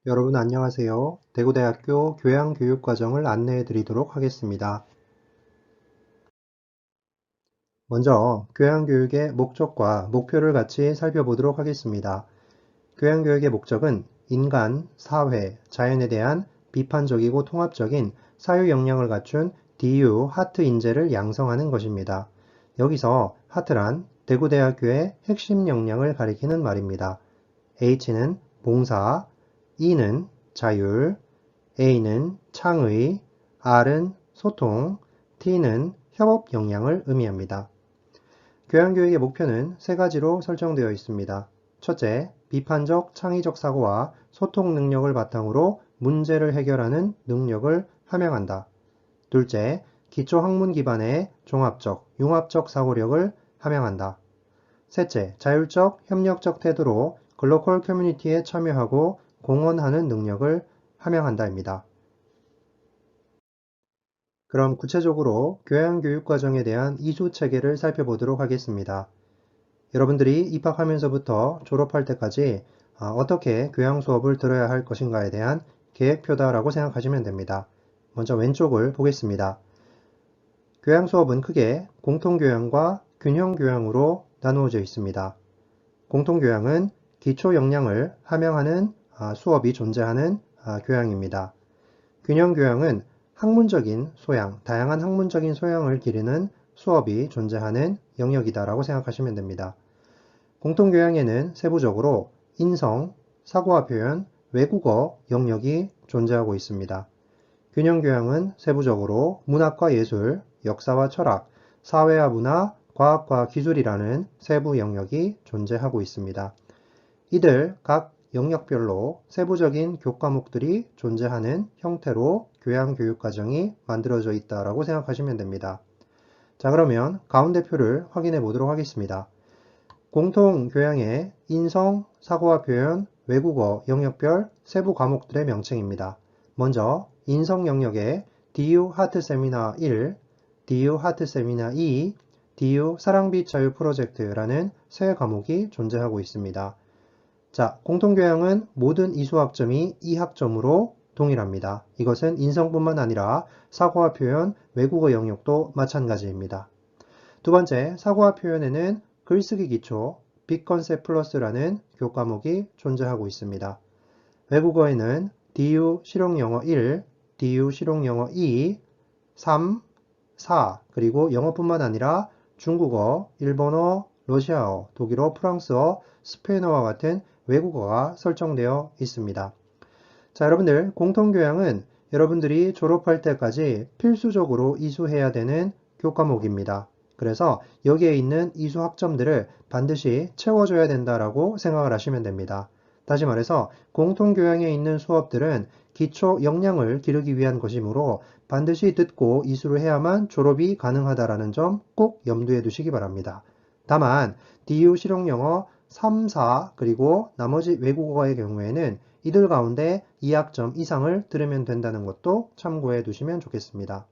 여러분 안녕하세요. 대구대학교 교양교육과정을 안내해 드리도록 하겠습니다. 먼저 교양교육의 목적과 목표를 같이 살펴보도록 하겠습니다. 교양교육의 목적은 인간, 사회, 자연에 대한 비판적이고 통합적인 사유 역량을 갖춘 DU 하트 인재를 양성하는 것입니다. 여기서 하트란 대구대학교의 핵심 역량을 가리키는 말입니다. H는 봉사, E는 자율, A는 창의, R은 소통, T는 협업 역량을 의미합니다. 교양교육의 목표는 세 가지로 설정되어 있습니다. 첫째, 비판적 창의적 사고와 소통 능력을 바탕으로 문제를 해결하는 능력을 함양한다. 둘째, 기초 학문 기반의 종합적, 융합적 사고력을 함양한다. 셋째, 자율적, 협력적 태도로 글로컬 커뮤니티에 참여하고 공헌하는 능력을 함양한다입니다. 그럼 구체적으로 교양교육과정에 대한 이수 체계를 살펴보도록 하겠습니다. 여러분들이 입학하면서부터 졸업할 때까지 어떻게 교양 수업을 들어야 할 것인가에 대한 계획표다라고 생각하시면 됩니다. 먼저 왼쪽을 보겠습니다. 교양 수업은 크게 공통교양과 균형교양으로 나누어져 있습니다. 공통교양은 기초 역량을 함양하는 수업이 존재하는 교양입니다. 균형교양은 학문적인 소양, 다양한 학문적인 소양을 기르는 수업이 존재하는 영역이다라고 생각하시면 됩니다. 공통교양에는 세부적으로 인성, 사고와 표현, 외국어 영역이 존재하고 있습니다. 균형교양은 세부적으로 문학과 예술, 역사와 철학, 사회와 문화, 과학과 기술이라는 세부 영역이 존재하고 있습니다. 이들 각 영역별로 세부적인 교과목들이 존재하는 형태로 교양교육과정이 만들어져 있다고 생각하시면 됩니다. 자, 그러면 가운데 표를 확인해 보도록 하겠습니다. 공통교양의 인성, 사고와 표현, 외국어 영역별 세부 과목들의 명칭입니다. 먼저 인성 영역에 DU 하트 세미나 1, DU 하트 세미나 2, DU 사랑빛 자유 프로젝트라는 세 과목이 존재하고 있습니다. 자, 공통교양은 모든 이수학점이 2학점으로 동일합니다. 이것은 인성뿐만 아니라 사고와 표현, 외국어 영역도 마찬가지입니다. 두 번째, 사고와 표현에는 글쓰기 기초, 빅컨셉 플러스라는 교과목이 존재하고 있습니다. 외국어에는 DU 실용영어 1, DU 실용영어 2, 3, 4, 그리고 영어뿐만 아니라 중국어, 일본어, 러시아어, 독일어, 프랑스어, 스페인어와 같은 외국어가 설정되어 있습니다. 자, 여러분들 공통교양은 여러분들이 졸업할 때까지 필수적으로 이수해야 되는 교과목입니다. 그래서 여기에 있는 이수 학점들을 반드시 채워줘야 된다라고 생각을 하시면 됩니다. 다시 말해서 공통교양에 있는 수업들은 기초 역량을 기르기 위한 것이므로 반드시 듣고 이수를 해야만 졸업이 가능하다라는 점 꼭 염두에 두시기 바랍니다. 다만 DU 실용영어 3, 4 그리고 나머지 외국어의 경우에는 이들 가운데 2학점 이상을 들으면 된다는 것도 참고해 두시면 좋겠습니다.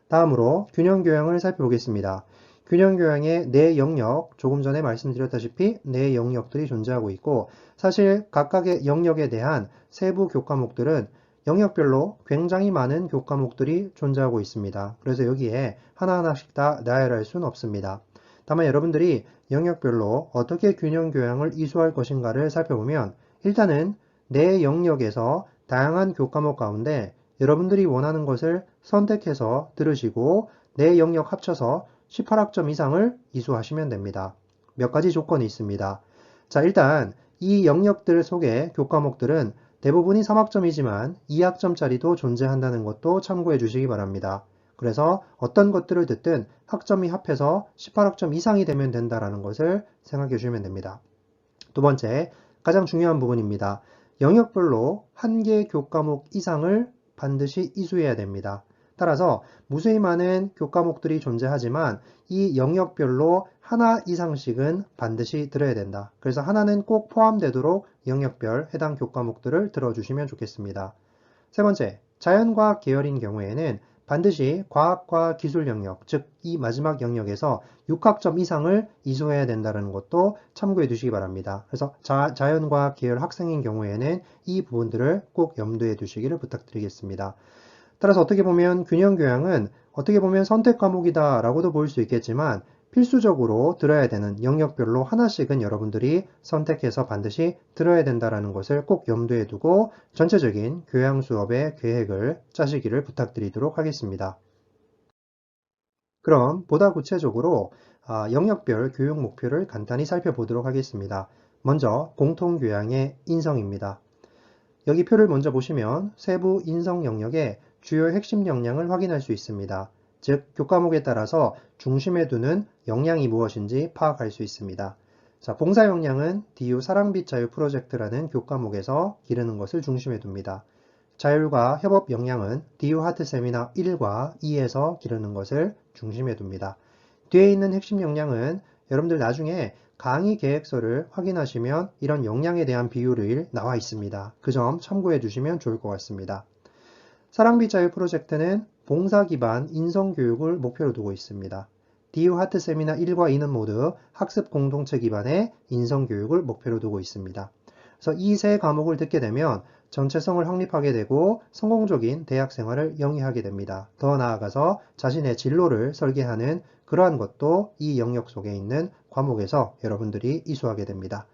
다음으로 균형교양을 살펴보겠습니다. 균형교양의 네 영역, 조금 전에 말씀드렸다시피 네 영역들이 존재하고 있고 사실 각각의 영역에 대한 세부 교과목들은 영역별로 굉장히 많은 교과목들이 존재하고 있습니다. 그래서 여기에 하나하나씩 다 나열할 수는 없습니다. 다만 여러분들이 영역별로 어떻게 균형교양을 이수할 것인가를 살펴보면 일단은 내 영역에서 다양한 교과목 가운데 여러분들이 원하는 것을 선택해서 들으시고 내 영역 합쳐서 18학점 이상을 이수하시면 됩니다. 몇 가지 조건이 있습니다. 자, 일단 이 영역들 속의 교과목들은 대부분이 3학점이지만 2학점짜리도 존재한다는 것도 참고해 주시기 바랍니다. 그래서 어떤 것들을 듣든 학점이 합해서 18학점 이상이 되면 된다는 것을 생각해 주시면 됩니다. 두 번째, 가장 중요한 부분입니다. 영역별로 한 개 교과목 이상을 반드시 이수해야 됩니다. 따라서 무수히 많은 교과목들이 존재하지만 이 영역별로 하나 이상씩은 반드시 들어야 된다. 그래서 하나는 꼭 포함되도록 영역별 해당 교과목들을 들어주시면 좋겠습니다. 세 번째, 자연과학 계열인 경우에는 반드시 과학과 기술 영역, 즉 이 마지막 영역에서 6학점 이상을 이수해야 된다는 것도 참고해 두시기 바랍니다. 그래서 자연과학 계열 학생인 경우에는 이 부분들을 꼭 염두에 두시기를 부탁드리겠습니다. 따라서 어떻게 보면 균형교양은 어떻게 보면 선택 과목이다 라고도 볼 수 있겠지만 필수적으로 들어야 되는 영역별로 하나씩은 여러분들이 선택해서 반드시 들어야 된다는 것을 꼭 염두에 두고 전체적인 교양 수업의 계획을 짜시기를 부탁드리도록 하겠습니다. 그럼 보다 구체적으로 영역별 교육 목표를 간단히 살펴보도록 하겠습니다. 먼저 공통교양의 인성입니다. 여기 표를 먼저 보시면 세부 인성 영역의 주요 핵심 역량을 확인할 수 있습니다. 즉, 교과목에 따라서 중심에 두는 역량이 무엇인지 파악할 수 있습니다. 자, 봉사 역량은 DU 사랑빛 자유 프로젝트라는 교과목에서 기르는 것을 중심에 둡니다. 자율과 협업 역량은 DU 하트 세미나 1과 2에서 기르는 것을 중심에 둡니다. 뒤에 있는 핵심 역량은 여러분들 나중에 강의 계획서를 확인하시면 이런 역량에 대한 비율이 나와 있습니다. 그 점 참고해 주시면 좋을 것 같습니다. 사랑빛 자유 프로젝트는 봉사 기반 인성교육을 목표로 두고 있습니다. DU 하트 세미나 1과 2는 모두 학습 공동체 기반의 인성교육을 목표로 두고 있습니다. 그래서 이 세 과목을 듣게 되면 전체성을 확립하게 되고 성공적인 대학 생활을 영위하게 됩니다. 더 나아가서 자신의 진로를 설계하는 그러한 것도 이 영역 속에 있는 과목에서 여러분들이 이수하게 됩니다.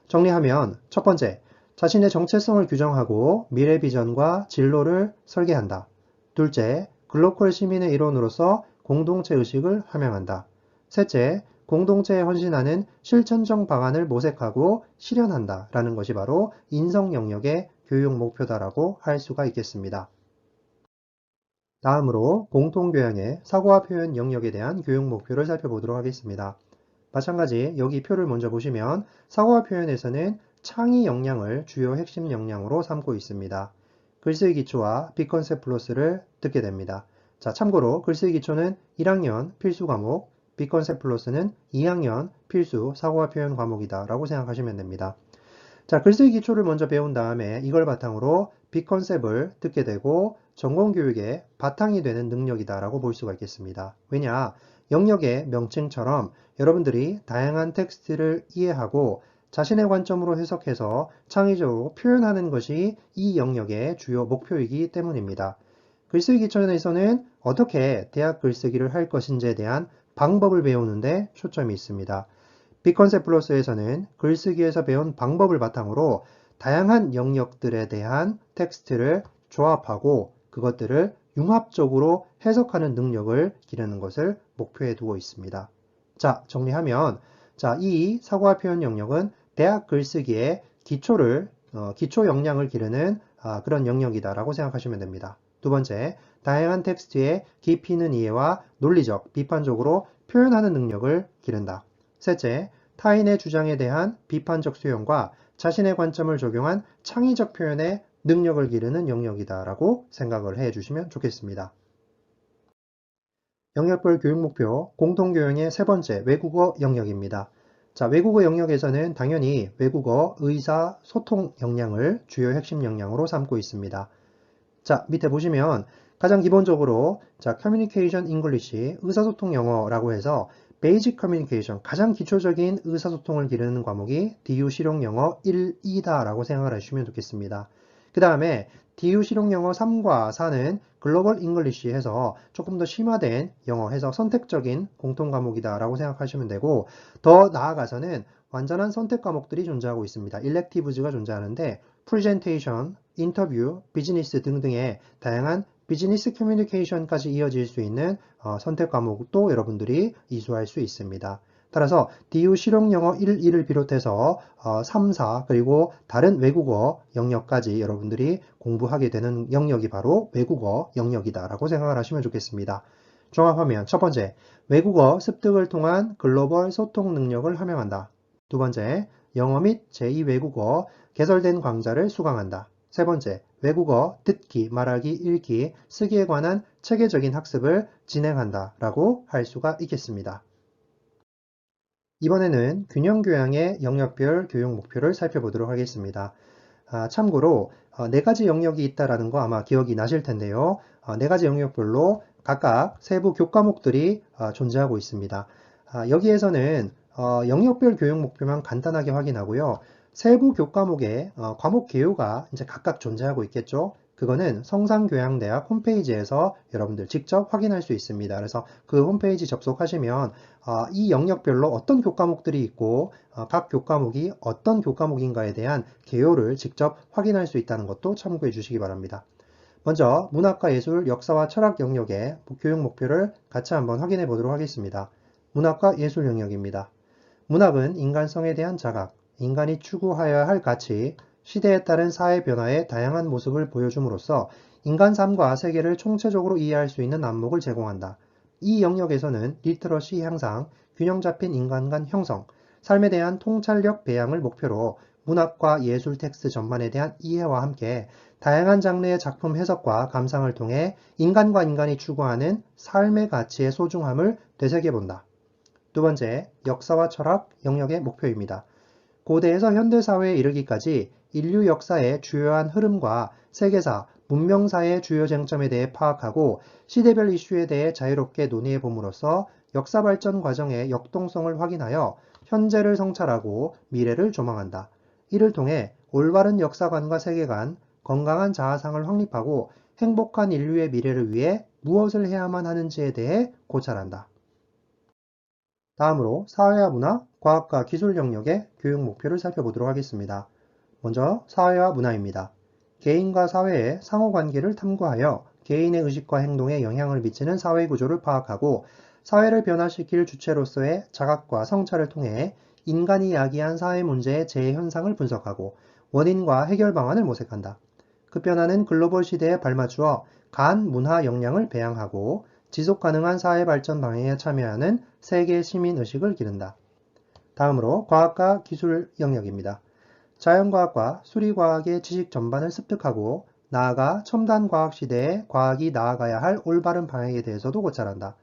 정리하면 첫 번째, 자신의 정체성을 규정하고 미래 비전과 진로를 설계한다. 둘째, 글로컬 시민의 일원으로서 공동체 의식을 함양한다. 셋째, 공동체에 헌신하는 실천적 방안을 모색하고 실현한다 라는 것이 바로 인성 영역의 교육 목표다라고 할 수가 있겠습니다. 다음으로 공통교양의 사고와 표현 영역에 대한 교육 목표를 살펴보도록 하겠습니다. 마찬가지 여기 표를 먼저 보시면 사고와 표현에서는 창의 역량을 주요 핵심 역량으로 삼고 있습니다. 글쓰기 기초와 비컨셉트 플러스를 듣게 됩니다. 자, 참고로 글쓰기 기초는 1학년 필수 과목, 비컨셉트 플러스는 2학년 필수 사고와 표현 과목이다 라고 생각하시면 됩니다. 자, 글쓰기 기초를 먼저 배운 다음에 이걸 바탕으로 비컨셉트를 듣게 되고 전공교육의 바탕이 되는 능력이다 라고 볼 수가 있겠습니다. 왜냐? 영역의 명칭처럼 여러분들이 다양한 텍스트를 이해하고 자신의 관점으로 해석해서 창의적으로 표현하는 것이 이 영역의 주요 목표이기 때문입니다. 글쓰기 기초에서는 어떻게 대학 글쓰기를 할 것인지에 대한 방법을 배우는데 초점이 있습니다. 비컨셉트 플러스에서는 글쓰기에서 배운 방법을 바탕으로 다양한 영역들에 대한 텍스트를 조합하고 그것들을 융합적으로 해석하는 능력을 기르는 것을 목표에 두고 있습니다. 자, 정리하면 이 사고와 표현 영역은 대학 글쓰기의 기초 역량을 기르는 그런 영역이다라고 생각하시면 됩니다. 두 번째, 다양한 텍스트의 깊이 있는 이해와 논리적, 비판적으로 표현하는 능력을 기른다. 셋째, 타인의 주장에 대한 비판적 수용과 자신의 관점을 적용한 창의적 표현의 능력을 기르는 영역이다라고 생각을 해 주시면 좋겠습니다. 영역별 교육 목표 공통교양의 세 번째 외국어 영역입니다. 자, 외국어 영역에서는 당연히 외국어 의사 소통 역량을 주요 핵심 역량으로 삼고 있습니다. 자, 밑에 보시면 가장 기본적으로 Communication English 의사소통 영어라고 해서 Basic Communication 가장 기초적인 의사소통을 기르는 과목이 DU 실용영어 1, 2다라고 생각을 하시면 좋겠습니다. 그 다음에 DU 실용영어 3과 4는 글로벌 잉글리시 해서 조금 더 심화된 영어 해서 선택적인 공통 과목이다라고 생각하시면 되고 더 나아가서는 완전한 선택 과목들이 존재하고 있습니다. 일렉티브즈가 존재하는데 프레젠테이션, 인터뷰, 비즈니스 등등의 다양한 비즈니스 커뮤니케이션까지 이어질 수 있는 선택 과목도 여러분들이 이수할 수 있습니다. 따라서 DU 실용영어 1, 2를 비롯해서 3, 4 그리고 다른 외국어 영역까지 여러분들이 공부하게 되는 영역이 바로 외국어 영역이다라고 생각을 하시면 좋겠습니다. 종합하면 첫 번째, 외국어 습득을 통한 글로벌 소통 능력을 함양한다. 두 번째, 영어 및 제2외국어 개설된 강좌를 수강한다. 세 번째, 외국어 듣기, 말하기, 읽기, 쓰기에 관한 체계적인 학습을 진행한다 라고 할 수가 있겠습니다. 이번에는 균형교양의 영역별 교육 목표를 살펴보도록 하겠습니다. 참고로 네 가지 영역이 있다라는 거 아마 기억이 나실 텐데요. 네 가지 영역별로 각각 세부 교과목들이 존재하고 있습니다. 여기에서는 영역별 교육 목표만 간단하게 확인하고요. 세부 교과목의 과목 개요가 이제 각각 존재하고 있겠죠. 그거는 성산교양대학 홈페이지에서 여러분들 직접 확인할 수 있습니다. 그래서 그 홈페이지 접속하시면 이 영역별로 어떤 교과목들이 있고 각 교과목이 어떤 교과목인가에 대한 개요를 직접 확인할 수 있다는 것도 참고해 주시기 바랍니다. 먼저 문학과 예술, 역사와 철학 영역의 교육 목표를 같이 한번 확인해 보도록 하겠습니다. 문학과 예술 영역입니다. 문학은 인간성에 대한 자각, 인간이 추구하여야 할 가치, 시대에 따른 사회 변화의 다양한 모습을 보여줌으로써 인간 삶과 세계를 총체적으로 이해할 수 있는 안목을 제공한다. 이 영역에서는 리터러시 향상, 균형 잡힌 인간관 형성, 삶에 대한 통찰력 배양을 목표로 문학과 예술 텍스트 전반에 대한 이해와 함께 다양한 장르의 작품 해석과 감상을 통해 인간과 인간이 추구하는 삶의 가치의 소중함을 되새겨본다. 두 번째, 역사와 철학 영역의 목표입니다. 고대에서 현대사회에 이르기까지 인류 역사의 주요한 흐름과 세계사, 문명사의 주요 쟁점에 대해 파악하고 시대별 이슈에 대해 자유롭게 논의해 봄으로써 역사 발전 과정의 역동성을 확인하여 현재를 성찰하고 미래를 조망한다. 이를 통해 올바른 역사관과 세계관, 건강한 자아상을 확립하고 행복한 인류의 미래를 위해 무엇을 해야만 하는지에 대해 고찰한다. 다음으로 사회와 문화, 과학과 기술 영역의 교육 목표를 살펴보도록 하겠습니다. 먼저 사회와 문화입니다. 개인과 사회의 상호관계를 탐구하여 개인의 의식과 행동에 영향을 미치는 사회 구조를 파악하고 사회를 변화시킬 주체로서의 자각과 성찰을 통해 인간이 야기한 사회 문제의 재해 현상을 분석하고 원인과 해결 방안을 모색한다. 급변하는 글로벌 시대에 발맞추어 간 문화 역량을 배양하고 지속 가능한 사회 발전 방향에 참여하는 세계 시민 의식을 기른다. 다음으로 과학과 기술 영역입니다. 자연과학과 수리과학의 지식 전반을 습득하고 나아가 첨단 과학 시대에 과학이 나아가야 할 올바른 방향에 대해서도 고찰한다.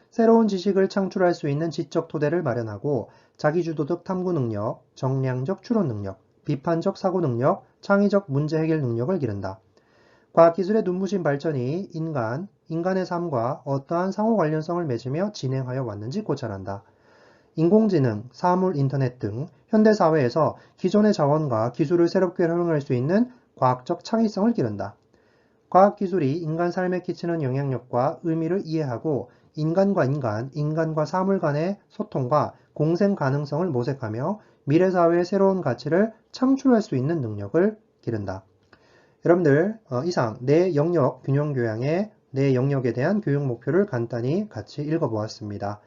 새로운 지식을 창출할 수 있는 지적 토대를 마련하고 자기주도적 탐구 능력, 정량적 추론 능력, 비판적 사고 능력, 창의적 문제 해결 능력을 기른다. 과학기술의 눈부신 발전이 인간의 삶과 어떠한 상호 관련성을 맺으며 진행하여 왔는지 고찰한다. 인공지능, 사물, 인터넷 등 현대사회에서 기존의 자원과 기술을 새롭게 활용할 수 있는 과학적 창의성을 기른다. 과학기술이 인간 삶에 끼치는 영향력과 의미를 이해하고 인간과 인간, 인간과 사물 간의 소통과 공생 가능성을 모색하며 미래사회의 새로운 가치를 창출할 수 있는 능력을 기른다. 여러분들 이상 네 영역 균형교양의 네 영역에 대한 교육 목표를 간단히 같이 읽어보았습니다.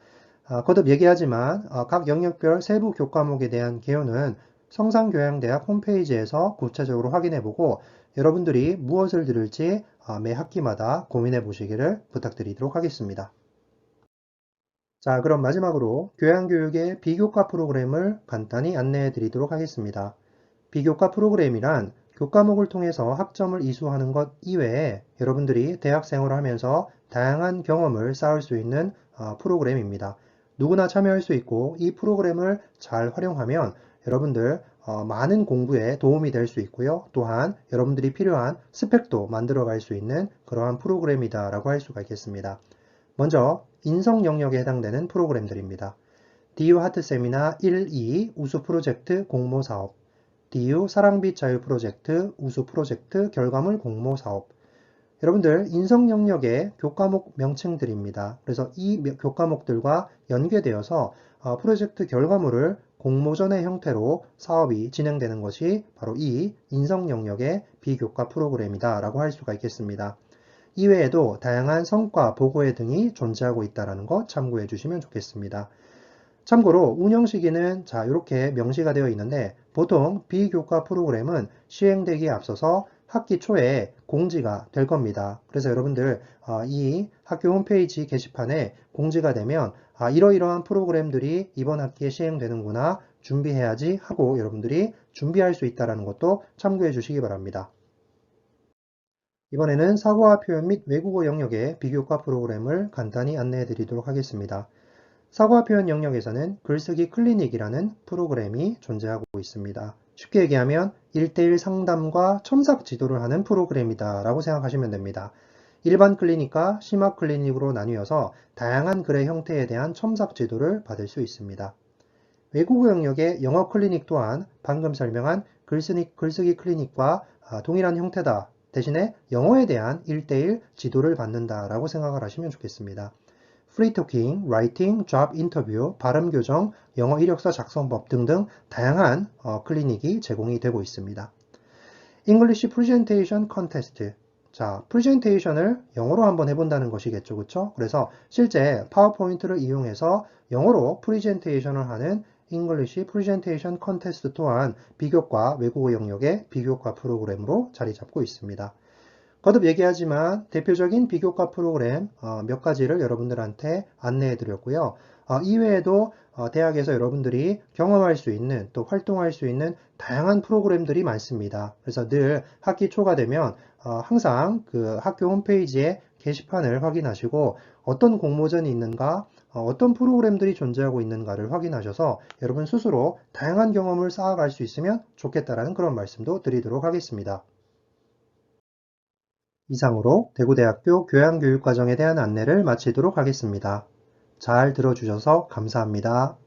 거듭 얘기하지만 각 영역별 세부 교과목에 대한 개요는 성산교양대학 홈페이지에서 구체적으로 확인해보고 여러분들이 무엇을 들을지 매 학기마다 고민해 보시기를 부탁드리도록 하겠습니다. 자, 그럼 마지막으로 교양교육의 비교과 프로그램을 간단히 안내해 드리도록 하겠습니다. 비교과 프로그램이란 교과목을 통해서 학점을 이수하는 것 이외에 여러분들이 대학생활을 하면서 다양한 경험을 쌓을 수 있는 프로그램입니다. 누구나 참여할 수 있고 이 프로그램을 잘 활용하면 여러분들 많은 공부에 도움이 될 수 있고요. 또한 여러분들이 필요한 스펙도 만들어 갈 수 있는 그러한 프로그램이다 라고 할 수가 있겠습니다. 먼저 인성 영역에 해당되는 프로그램들입니다. DU 하트 세미나 1, 2 우수 프로젝트 공모 사업, DU 사랑빛 자유 프로젝트 우수 프로젝트 결과물 공모 사업. 여러분들 인성 영역의 교과목 명칭들입니다. 그래서 이 교과목들과 연계되어서 프로젝트 결과물을 공모전의 형태로 사업이 진행되는 것이 바로 이 인성 영역의 비교과 프로그램이다 라고 할 수가 있겠습니다. 이외에도 다양한 성과 보고회 등이 존재하고 있다는 것 참고해 주시면 좋겠습니다. 참고로 운영 시기는 이렇게 명시가 되어 있는데 보통 비교과 프로그램은 시행되기에 앞서서 학기 초에 공지가 될 겁니다. 그래서 여러분들 이 학교 홈페이지 게시판에 공지가 되면 이러이러한 프로그램들이 이번 학기에 시행되는구나 준비해야지 하고 여러분들이 준비할 수 있다는 것도 참고해 주시기 바랍니다. 이번에는 사고와 표현 및 외국어 영역의 비교과 프로그램을 간단히 안내해 드리도록 하겠습니다. 사고와 표현 영역에서는 글쓰기 클리닉이라는 프로그램이 존재하고 있습니다. 쉽게 얘기하면 1대1 상담과 첨삭 지도를 하는 프로그램이다 라고 생각하시면 됩니다. 일반 클리닉과 심화 클리닉으로 나뉘어서 다양한 글의 형태에 대한 첨삭 지도를 받을 수 있습니다. 외국어 영역의 영어 클리닉 또한 방금 설명한 글쓰기 클리닉과 동일한 형태다. 대신에 영어에 대한 1대1 지도를 받는다 라고 생각을 하시면 좋겠습니다. 프리토킹, 라이팅, 잡 인터뷰, 발음 교정, 영어 이력서 작성법 등등 다양한 클리닉이 제공이 되고 있습니다. English Presentation Contest. 자, 프레젠테이션을 영어로 한번 해본다는 것이겠죠. 그렇죠? 그래서 실제 파워포인트를 이용해서 영어로 프레젠테이션을 하는 English Presentation Contest 또한 비교과 외국어 영역의 비교과 프로그램으로 자리 잡고 있습니다. 거듭 얘기하지만 대표적인 비교과 프로그램 몇 가지를 여러분들한테 안내해 드렸고요. 이외에도 대학에서 여러분들이 경험할 수 있는 또 활동할 수 있는 다양한 프로그램들이 많습니다. 그래서 늘 학기 초가 되면 항상 그 학교 홈페이지에 게시판을 확인하시고 어떤 공모전이 있는가, 어떤 프로그램들이 존재하고 있는가를 확인하셔서 여러분 스스로 다양한 경험을 쌓아갈 수 있으면 좋겠다라는 그런 말씀도 드리도록 하겠습니다. 이상으로 대구대학교 교양교육과정에 대한 안내를 마치도록 하겠습니다. 잘 들어주셔서 감사합니다.